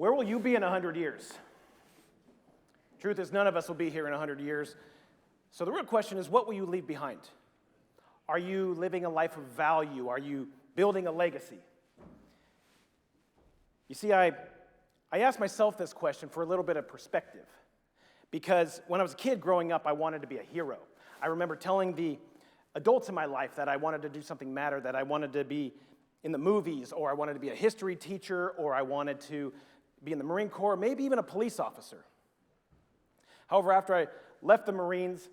Where will you be in 100 years? Truth is, none of us will be here in 100 years. So the real question is, what will you leave behind? Are you living a life of value? Are you building a legacy? You see, I asked myself this question for a little bit of perspective. Because when I was a kid growing up, I wanted to be a hero. I remember telling the adults in my life that I wanted to do something matter, that I wanted to be in the movies, or I wanted to be a history teacher, or I wanted to be in the Marine Corps, maybe even a police officer. However, after I left the Marines,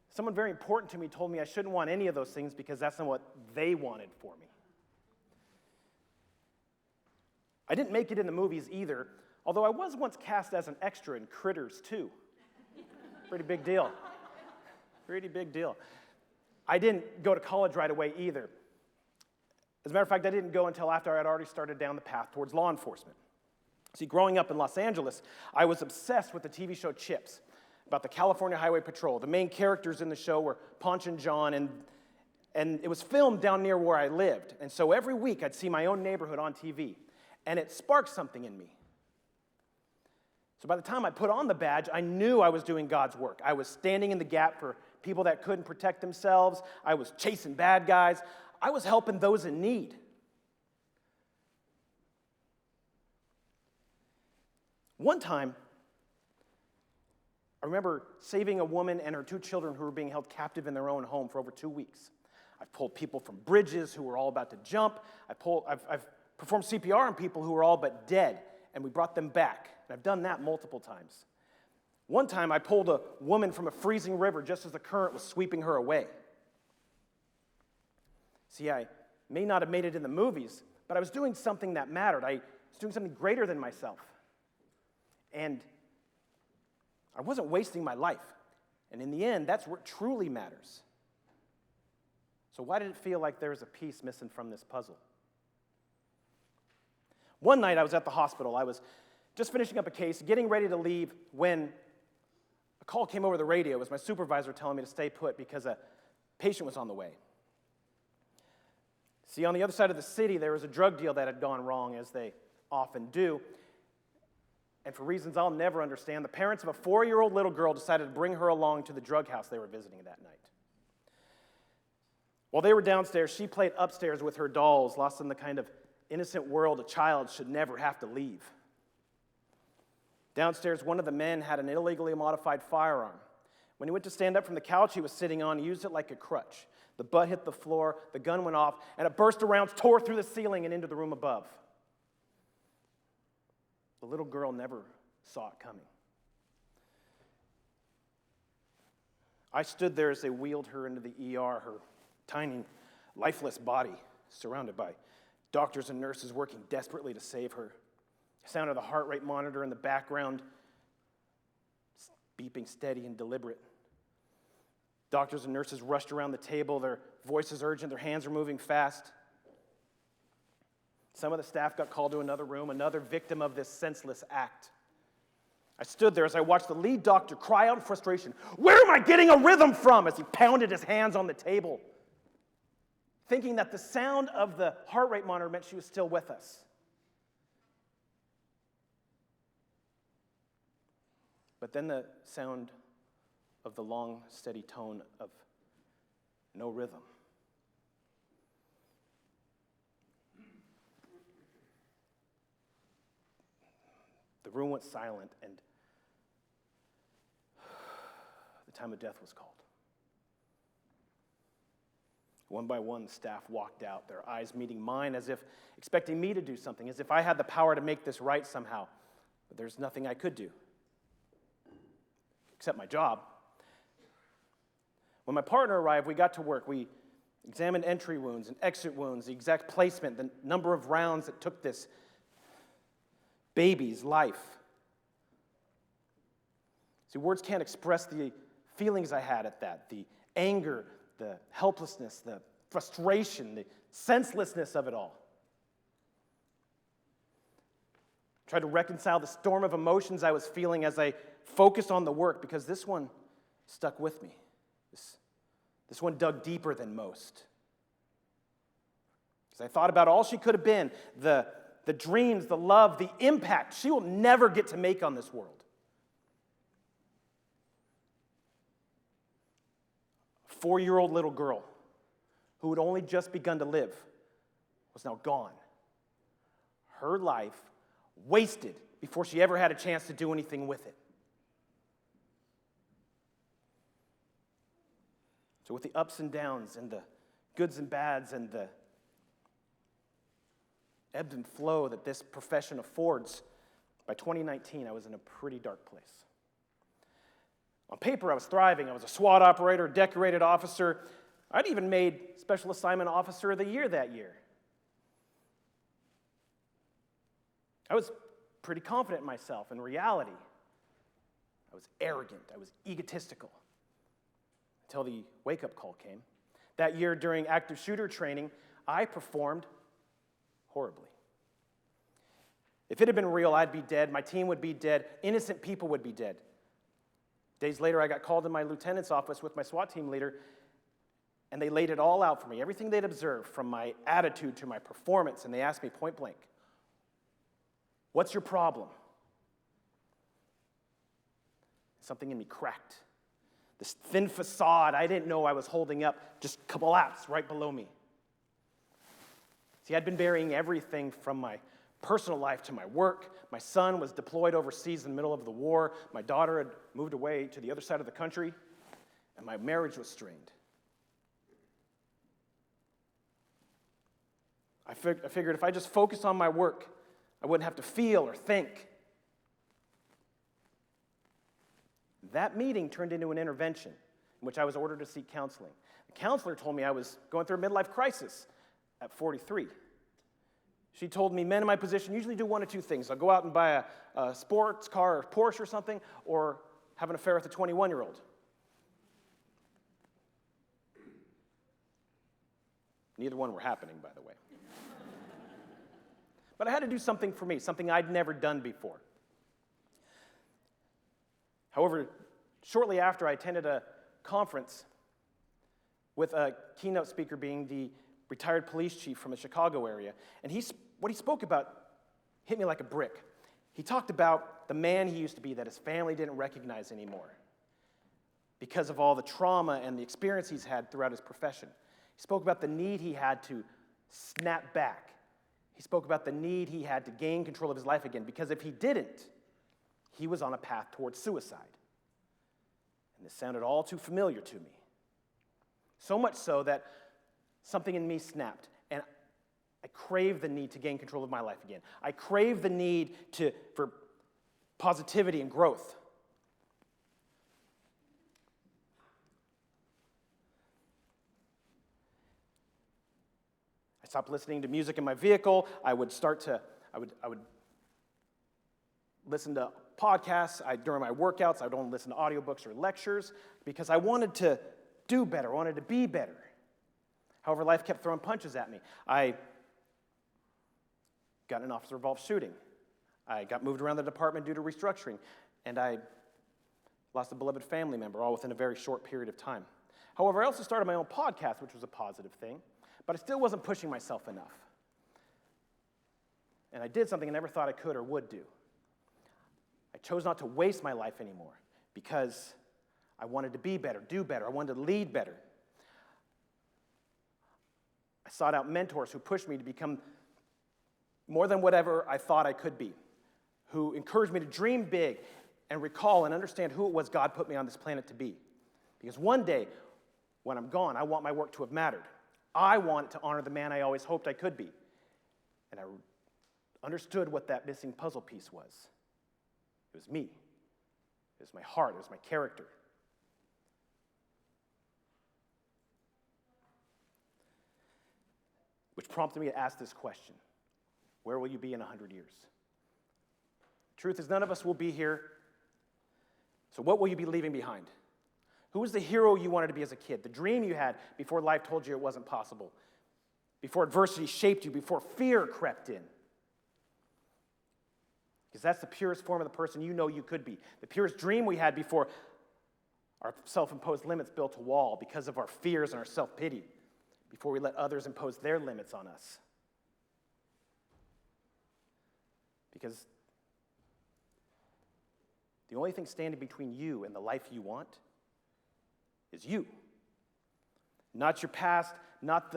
someone very important to me told me I shouldn't want any of those things because that's not what they wanted for me. I didn't make it in the movies either, although I was once cast as an extra in Critters 2. Pretty big deal. Pretty big deal. I didn't go to college right away either. As a matter of fact, I didn't go until after I had already started down the path towards law enforcement. See, growing up in Los Angeles, I was obsessed with the TV show Chips, about the California Highway Patrol. The main characters in the show were Ponch and John, and it was filmed down near where I lived. And so every week I'd see my own neighborhood on TV, and it sparked something in me. So by the time I put on the badge, I knew I was doing God's work. I was standing in the gap for people that couldn't protect themselves. I was chasing bad guys. I was helping those in need. One time, I remember saving a woman and her 2 children who were being held captive in their own home for over 2 weeks. I've pulled people from bridges who were all about to jump. I've performed CPR on people who were all but dead, and we brought them back. And I've done that multiple times. One time, I pulled a woman from a freezing river just as the current was sweeping her away. See, I may not have made it in the movies, but I was doing something that mattered. I was doing something greater than myself. And I wasn't wasting my life. And in the end, that's what truly matters. So why did it feel like there was a piece missing from this puzzle? One night I was at the hospital. I was just finishing up a case, getting ready to leave, when a call came over the radio. It was my supervisor telling me to stay put because a patient was on the way. See, on the other side of the city, there was a drug deal that had gone wrong, as they often do. And for reasons I'll never understand, the parents of a 4-year-old little girl decided to bring her along to the drug house they were visiting that night. While they were downstairs, she played upstairs with her dolls, lost in the kind of innocent world a child should never have to leave. Downstairs, one of the men had an illegally modified firearm. When he went to stand up from the couch he was sitting on, he used it like a crutch. The butt hit the floor, the gun went off, and a burst of rounds tore through the ceiling and into the room above. The little girl never saw it coming. I stood there as they wheeled her into the ER, her tiny, lifeless body surrounded by doctors and nurses working desperately to save her. The sound of the heart rate monitor in the background, beeping steady and deliberate. Doctors and nurses rushed around the table, their voices urgent, their hands were moving fast. Some of the staff got called to another room, another victim of this senseless act. I stood there as I watched the lead doctor cry out in frustration, "Where am I getting a rhythm from?" as he pounded his hands on the table, thinking that the sound of the heart rate monitor meant she was still with us. But then the sound of the long, steady tone of no rhythm. The room went silent, and the time of death was called. One by one, the staff walked out, their eyes meeting mine as if expecting me to do something, as if I had the power to make this right somehow. But there's nothing I could do, except my job. When my partner arrived, we got to work. We examined entry wounds and exit wounds, the exact placement, the number of rounds that took this baby's life. See, words can't express the feelings I had at that, the anger, the helplessness, the frustration, the senselessness of it all. I tried to reconcile the storm of emotions I was feeling as I focused on the work, because this one stuck with me. This one dug deeper than most. As I thought about all she could have been, the the dreams, the love, the impact she will never get to make on this world. A 4-year-old little girl who had only just begun to live was now gone. Her life wasted before she ever had a chance to do anything with it. So with the ups and downs and the goods and bads and the ebb and flow that this profession affords, by 2019, I was in a pretty dark place. On paper, I was thriving. I was a SWAT operator, decorated officer. I'd even made Special Assignment Officer of the Year that year. I was pretty confident in myself. In reality, I was arrogant. I was egotistical. Until the wake-up call came. That year during active shooter training, I performed horribly. If it had been real, I'd be dead. My team would be dead. Innocent people would be dead. Days later, I got called in my lieutenant's office with my SWAT team leader, and they laid it all out for me, everything they'd observed, from my attitude to my performance, and they asked me point blank, "What's your problem?" Something in me cracked. This thin facade I didn't know I was holding up just collapsed right below me. See, I'd been burying everything from my personal life to my work. My son was deployed overseas in the middle of the war. My daughter had moved away to the other side of the country, and my marriage was strained. I figured if I just focused on my work, I wouldn't have to feel or think. That meeting turned into an intervention in which I was ordered to seek counseling. The counselor told me I was going through a midlife crisis at 43. She told me men in my position usually do one of two things. They'll go out and buy a sports car or Porsche or something, or have an affair with a 21-year-old. Neither one were happening, by the way. But I had to do something for me, something I'd never done before. However, shortly after, I attended a conference with a keynote speaker being the retired police chief from the Chicago area. And what he spoke about hit me like a brick. He talked about the man he used to be that his family didn't recognize anymore because of all the trauma and the experience he's had throughout his profession. He spoke about the need he had to snap back. He spoke about the need he had to gain control of his life again, because if he didn't, he was on a path towards suicide. And this sounded all too familiar to me. So much so that something in me snapped, and I craved the need to gain control of my life again. I craved the need for positivity and growth. I stopped listening to music in my vehicle. I would listen to podcasts. During my workouts, I would only listen to audiobooks or lectures because I wanted to do better. I wanted to be better. However, life kept throwing punches at me. I got in an officer-involved shooting. I got moved around the department due to restructuring, and I lost a beloved family member, all within a very short period of time. However, I also started my own podcast, which was a positive thing, but I still wasn't pushing myself enough. And I did something I never thought I could or would do. I chose not to waste my life anymore because I wanted to be better, do better. I wanted to lead better. I sought out mentors who pushed me to become more than whatever I thought I could be, who encouraged me to dream big and recall and understand who it was God put me on this planet to be. Because one day, when I'm gone, I want my work to have mattered. I want to honor the man I always hoped I could be. And I understood what that missing puzzle piece was. It was me. It was my heart. It was my character. Which prompted me to ask this question: where will you be in 100 years? The truth is, none of us will be here. So what will you be leaving behind? Who was the hero you wanted to be as a kid? The dream you had before life told you it wasn't possible? Before adversity shaped you? Before fear crept in? Because that's the purest form of the person you know you could be. The purest dream we had before our self-imposed limits built a wall because of our fears and our self-pity, before we let others impose their limits on us. Because the only thing standing between you and the life you want is you. Not your past, not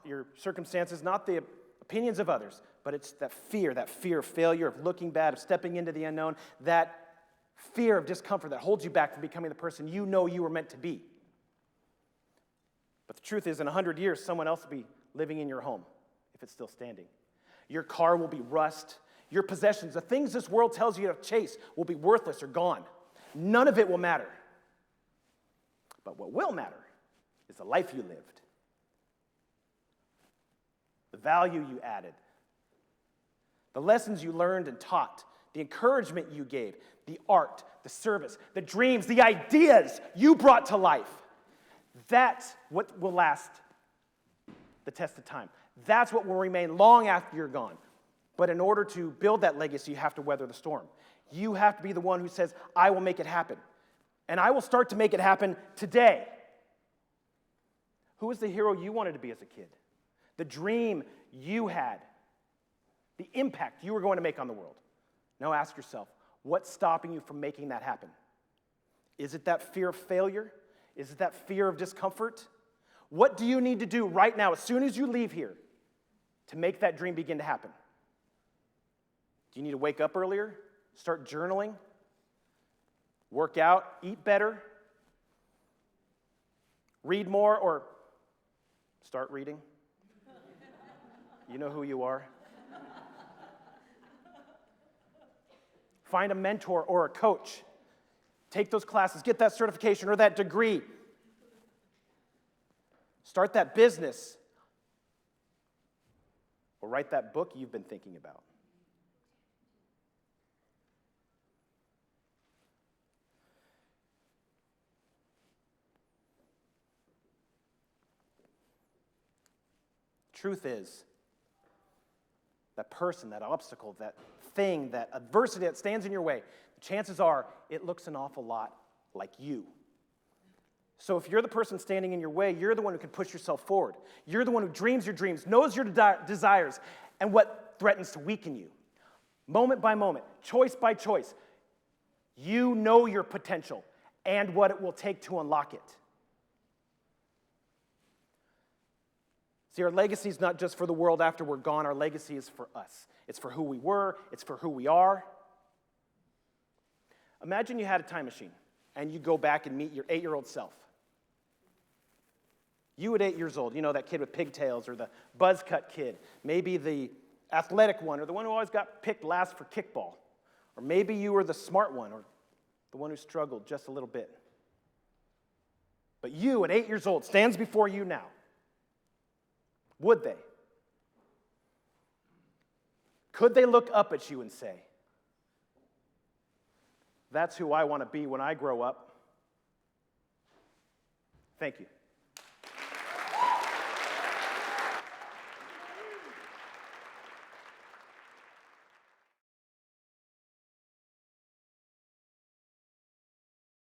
your circumstances, not the opinions of others, but it's that fear of failure, of looking bad, of stepping into the unknown, that fear of discomfort that holds you back from becoming the person you know you were meant to be. But the truth is, in 100 years, someone else will be living in your home, if it's still standing. Your car will be rust. Your possessions, the things this world tells you to chase, will be worthless or gone. None of it will matter. But what will matter is the life you lived, the value you added, the lessons you learned and taught, the encouragement you gave, the art, the service, the dreams, the ideas you brought to life. That's what will last the test of time. That's what will remain long after you're gone. But in order to build that legacy, you have to weather the storm. You have to be the one who says, I will make it happen. And I will start to make it happen today. Who was the hero you wanted to be as a kid? The dream you had. The impact you were going to make on the world. Now ask yourself, what's stopping you from making that happen? Is it that fear of failure? Is it that fear of discomfort? What do you need to do right now, as soon as you leave here, to make that dream begin to happen? Do you need to wake up earlier? Start journaling? Work out? Eat better? Read more, or start reading? You know who you are. Find a mentor or a coach. Take those classes, get that certification or that degree. Start that business. Or write that book you've been thinking about. Truth is, that person, that obstacle, that thing, that adversity that stands in your way, chances are it looks an awful lot like you. So if you're the person standing in your way, you're the one who can push yourself forward. You're the one who dreams your dreams, knows your desires, and what threatens to weaken you. Moment by moment, choice by choice, you know your potential and what it will take to unlock it. See, our legacy is not just for the world after we're gone. Our legacy is for us. It's for who we were. It's for who we are. Imagine you had a time machine, and you go back and meet your 8-year-old self. You at 8 years old, you know, that kid with pigtails, or the buzz cut kid, maybe the athletic one, or the one who always got picked last for kickball. Or maybe you were the smart one, or the one who struggled just a little bit. But you at 8 years old stands before you now. Would they? Could they look up at you and say, that's who I want to be when I grow up? Thank you.